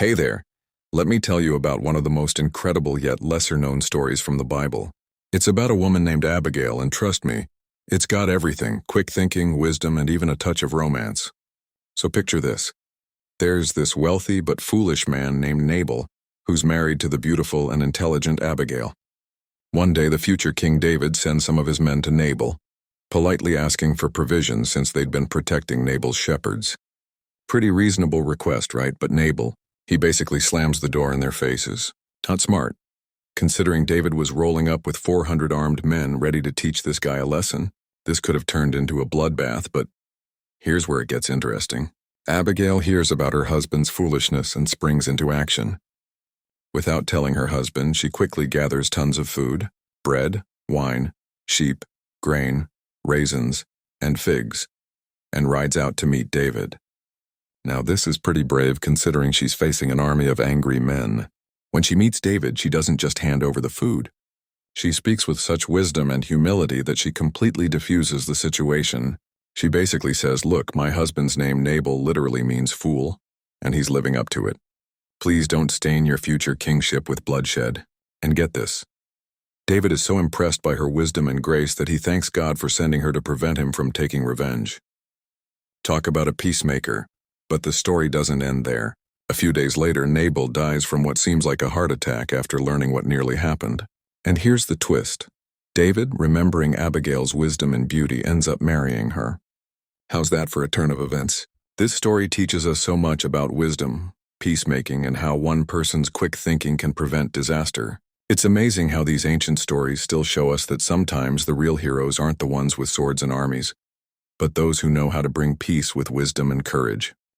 Hey there. Let me tell you about one of the most incredible yet lesser-known stories from the Bible. It's about a woman named Abigail, and trust me, it's got everything: quick thinking, wisdom, and even a touch of romance. So picture this. There's this wealthy but foolish man named Nabal, who's married to the beautiful and intelligent Abigail. One day, the future King David sends some of his men to Nabal, politely asking for provisions since they'd been protecting Nabal's shepherds. Pretty reasonable request, right? But Nabal, he basically slams the door in their faces. Not smart, considering David was rolling up with 400 armed men ready to teach this guy a lesson. This could have turned into a bloodbath, but here's where it gets interesting. Abigail hears about her husband's foolishness and springs into action. Without telling her husband, she quickly gathers tons of food: bread, wine, sheep, grain, raisins, and figs, and rides out to meet David. Now this is pretty brave considering she's facing an army of angry men. When she meets David, she doesn't just hand over the food. She speaks with such wisdom and humility that she completely diffuses the situation. She basically says, "Look, my husband's name Nabal literally means fool, and he's living up to it. Please don't stain your future kingship with bloodshed." And get this. David is so impressed by her wisdom and grace that he thanks God for sending her to prevent him from taking revenge. Talk about a peacemaker. But the story doesn't end there. A few days later, Nabal dies from what seems like a heart attack after learning what nearly happened. And here's the twist. David, remembering Abigail's wisdom and beauty, ends up marrying her. How's that for a turn of events? This story teaches us so much about wisdom, peacemaking, and how one person's quick thinking can prevent disaster. It's amazing how these ancient stories still show us that sometimes the real heroes aren't the ones with swords and armies, but those who know how to bring peace with wisdom and courage.